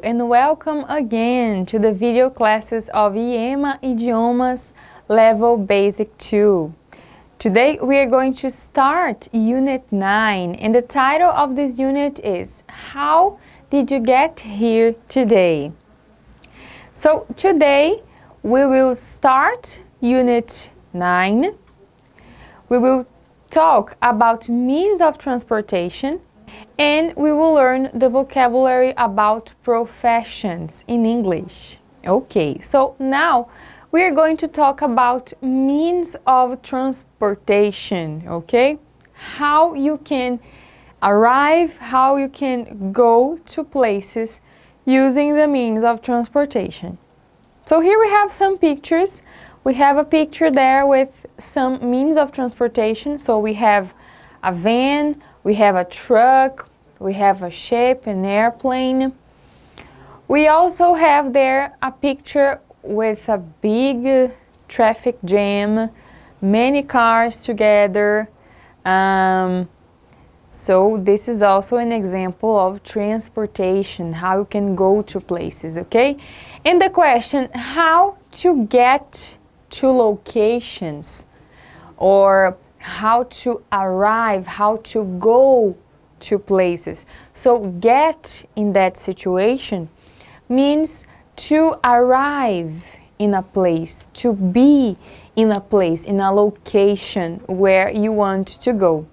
and welcome again to the video classes of IEMA Idiomas Level Basic 2. Today we are going to start Unit 9 and the title of this unit is How Did You Get Here Today? So today we will start Unit 9. We will talk about means of transportation and we will learn the vocabulary about professions in English. Okay, so now we are going to talk about means of transportation, okay? How you can arrive, how you can go to places using the means of transportation. So here we have some pictures. We have a picture there with some means of transportation. So we have a van, we have a truck, we have a ship, an airplane. We also have there a picture with a big traffic jam, many cars together. So this is also an example of transportation, how you can go to places, okay? And the question, how to get to locations or how to arrive, how to go to places. So get in that situation means to arrive in a place, to be in a place, in a location where you want to go.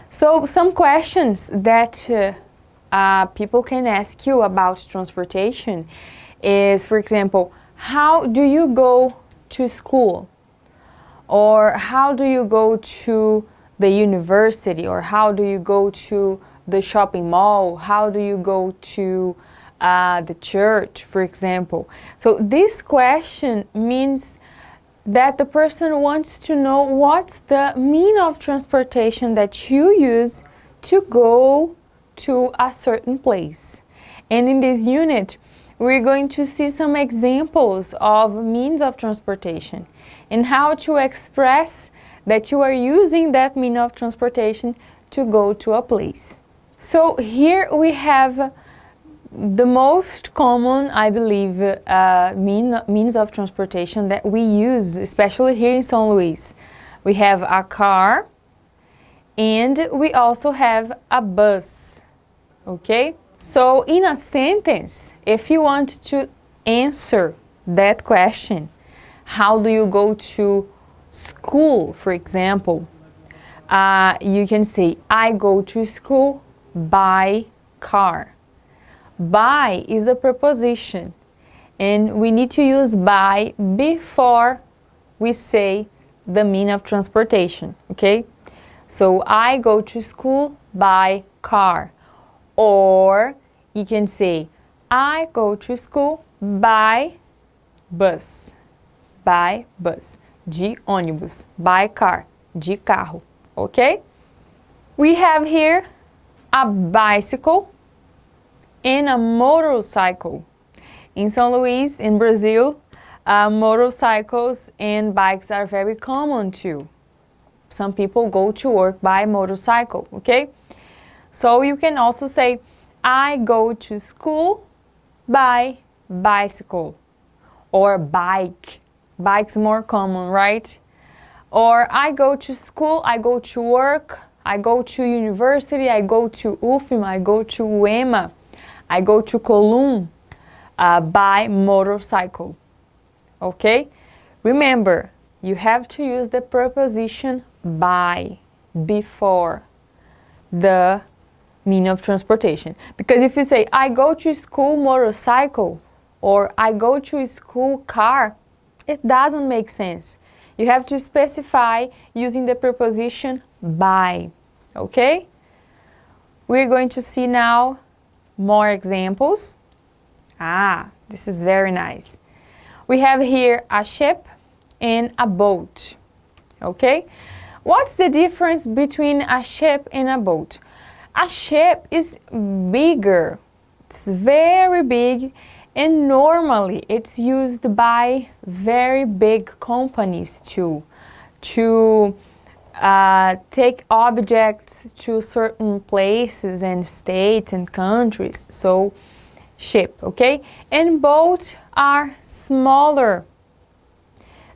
So some questions that people can ask you about transportation is, for example, how do you go to school? Or how do you go to the university? Or how do you go to the shopping mall? How do you go to the church, for example? So this question means that the person wants to know what's the mean of transportation that you use to go to a certain place. And in this unit, we're going to see some examples of means of transportation and how to express that you are using that mean of transportation to go to a place. So here we have the most common, I believe, means of transportation that we use, especially here in São Luís. We have a car and we also have a bus, okay? So in a sentence, if you want to answer that question, how do you go to school, for example, you can say, I go to school by car. By is a preposition and we need to use by before we say the mean of transportation, okay? So I go to school by car. Or you can say, I go to school by bus. By bus. De ônibus. By car. De carro. Okay? We have here a bicycle and a motorcycle. In São Luís, in Brazil, motorcycles and bikes are very common too. Some people go to work by motorcycle, okay? So you can also say, I go to school by bicycle or bike. Bike's more common, right? Or I go to school, I go to work, I go to university, I go to UFM, I go to IEMA, I go to Colum by motorcycle. Okay? Remember, you have to use the preposition by before the mean of transportation. Because if you say, I go to school motorcycle or I go to school car, it doesn't make sense. You have to specify using the preposition by, okay? We're going to see now more examples. This is very nice. We have here a ship and a boat, okay? What's the difference between a ship and a boat? A ship is bigger, it's very big, and normally it's used by very big companies too, to take objects to certain places and states and countries. So ship, okay? And boats are smaller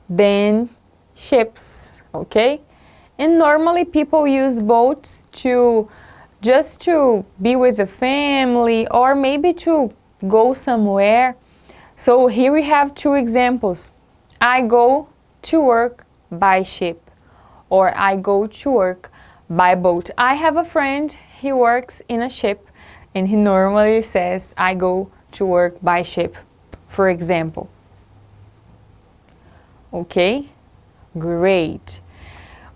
than ships, okay? And normally people use boats to just to be with the family or maybe to go somewhere. So here we have two examples. I go to work by ship, or I go to work by boat. I have a friend, he works in a ship, and he normally says, I go to work by ship, for example. Okay, great.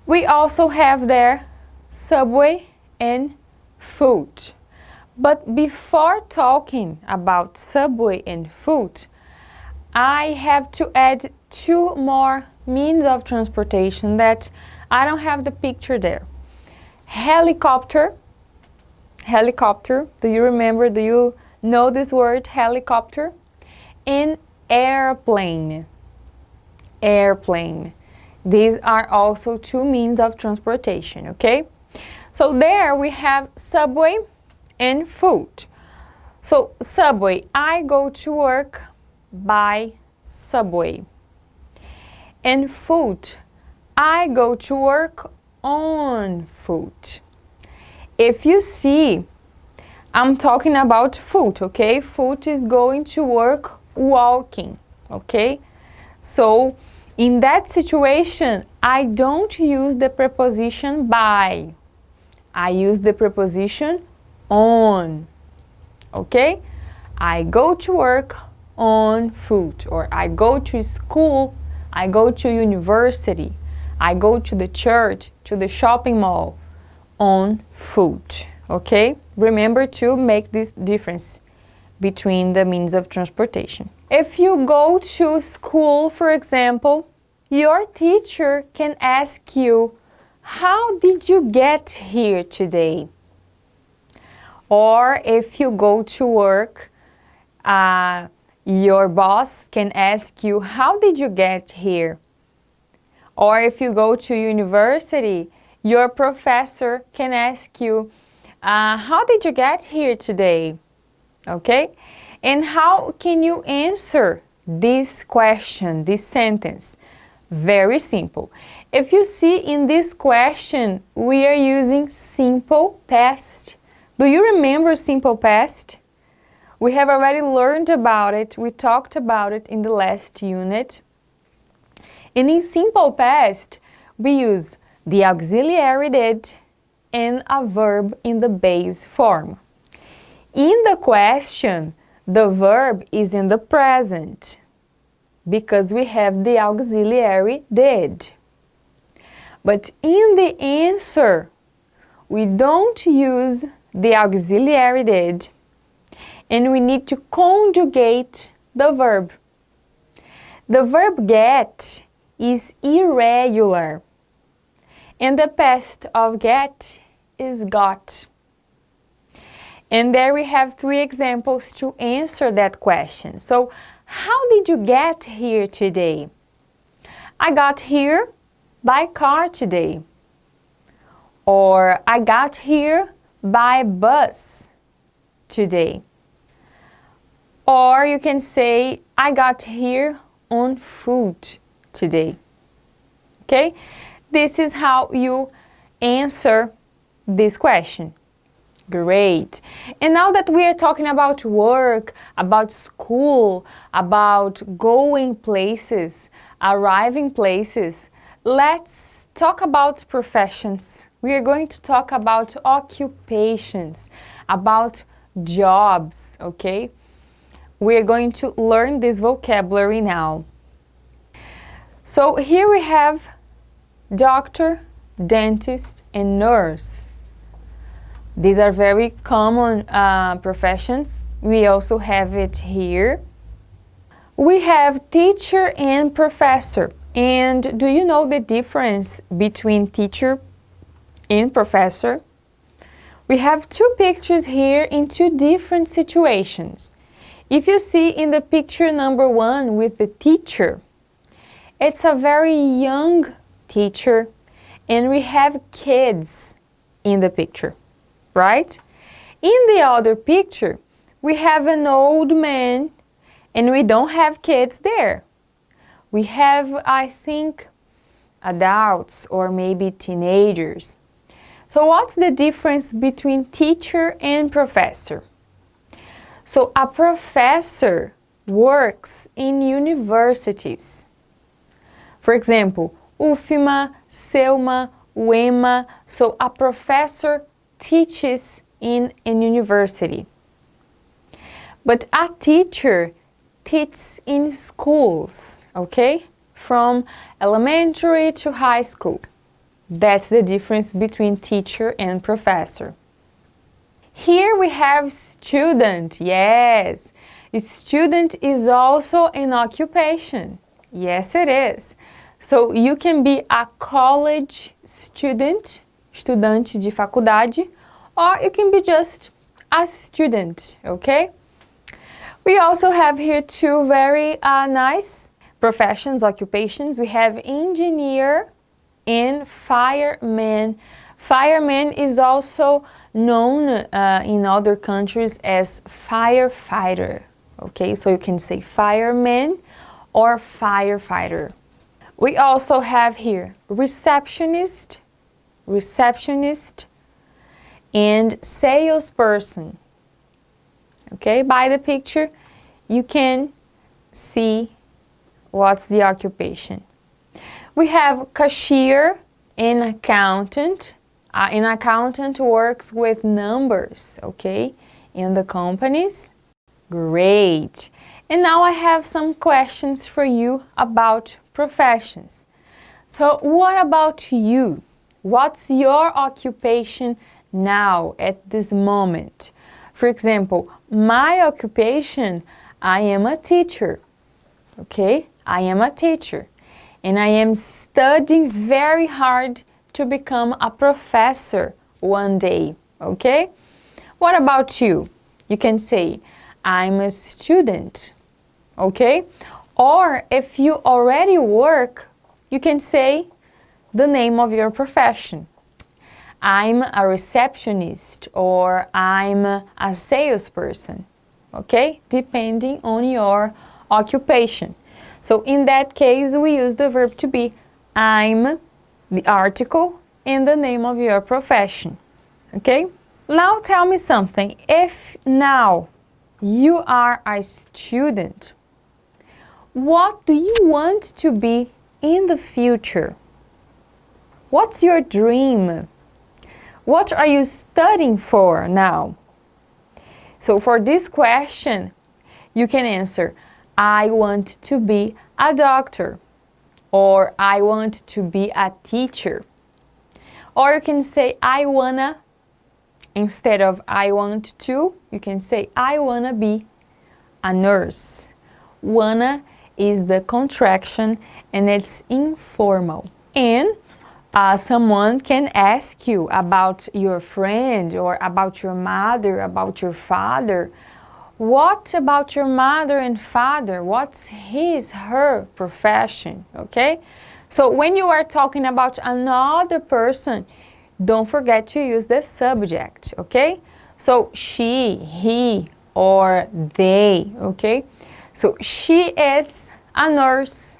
We also have there subway and foot. But before talking about subway and foot, I have to add two more means of transportation that I don't have the picture there. Helicopter. Helicopter. Do you remember? Do you know this word, helicopter? And airplane. Airplane. These are also two means of transportation, okay? So there we have subway and foot. So subway, I go to work by subway. And foot, I go to work on foot. If you see, I'm talking about foot, okay? Foot is going to work walking, okay? So in that situation, I don't use the preposition by. I use the preposition on, okay? I go to work on foot, or I go to school, I go to university, I go to the church, to the shopping mall on foot, okay? Remember to make this difference between the means of transportation. If you go to school, for example, your teacher can ask you, how did you get here today? Or if you go to work, your boss can ask you, how did you get here? Or if you go to university, your professor can ask you, how did you get here today? Okay? And how can you answer this question, this sentence? Very simple. If you see in this question, we are using simple past. Do you remember simple past? We have already learned about it. We talked about it in the last unit. And in simple past, we use the auxiliary did and a verb in the base form. In the question, the verb is in the present because we have the auxiliary did. But in the answer, we don't use the auxiliary did, and we need to conjugate the verb. The verb get is irregular, and the past of get is got. And there we have three examples to answer that question. So, how did you get here today? I got here by car today. Or I got here by bus today. Or you can say, I got here on foot today. Okay? This is how you answer this question. Great. And now that we are talking about work, about school, about going places, arriving places, let's talk about professions. We are going to talk about occupations, about jobs, okay? We are going to learn this vocabulary now. So here we have doctor, dentist, and nurse. These are very common professions. We also have it here. We have teacher and professor. And do you know the difference between teacher and professor? We have two pictures here in two different situations. If you see in the picture number 1 with the teacher, it's a very young teacher, and we have kids in the picture. Right? In the other picture, we have an old man and we don't have kids there. We have, I think, adults or maybe teenagers. So what's the difference between teacher and professor? So a professor works in universities. For example, UFMA, SELMA, IEMA. So a professor teaches in an university. But a teacher teaches in schools, okay? From elementary to high school. That's the difference between teacher and professor. Here we have student. Yes, student is also an occupation. Yes, it is. So you can be a college student, estudante de faculdade, or you can be just a student, okay? We also have here two very nice professions, occupations. We have engineer and fireman. Fireman is also known in other countries as firefighter. Okay, so you can say fireman or firefighter. We also have here receptionist, and salesperson. Okay, by the picture you can see what's the occupation. We have cashier and accountant. An accountant works with numbers, okay, in the companies. Great. And now I have some questions for you about professions. So what about you? What's your occupation now at this moment? For example, my occupation, I am a teacher. Okay, I am a teacher. And I am studying very hard to become a professor one day, okay? What about you? You can say, I'm a student, okay? Or if you already work, you can say the name of your profession. I'm a receptionist or I'm a salesperson, okay? Depending on your occupation. So in that case, we use the verb to be. I'm the article and the name of your profession, okay? Now tell me something. If now you are a student, what do you want to be in the future? What's your dream? What are you studying for now? So for this question, you can answer, I want to be a doctor, or I want to be a teacher. Or you can say, I wanna, instead of I want to, you can say, I wanna be a nurse. Wanna is the contraction and it's informal. And someone can ask you about your friend or about your mother, about your father. What about your mother and father? What's her profession, okay? So when you are talking about another person, don't forget to use the subject, okay? So she, he, or they, okay? So she is a nurse,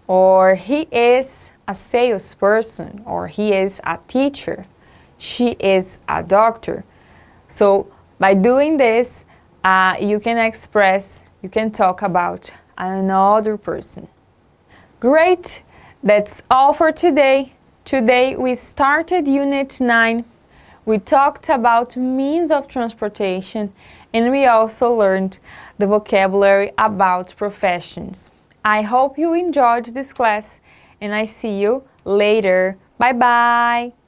or he is a salesperson, or he is a teacher. She is a doctor. So by doing this, you can talk about another person. Great, that's all for today. Today we started Unit 9. We talked about means of transportation and we also learned the vocabulary about professions. I hope you enjoyed this class and I see you later. Bye bye!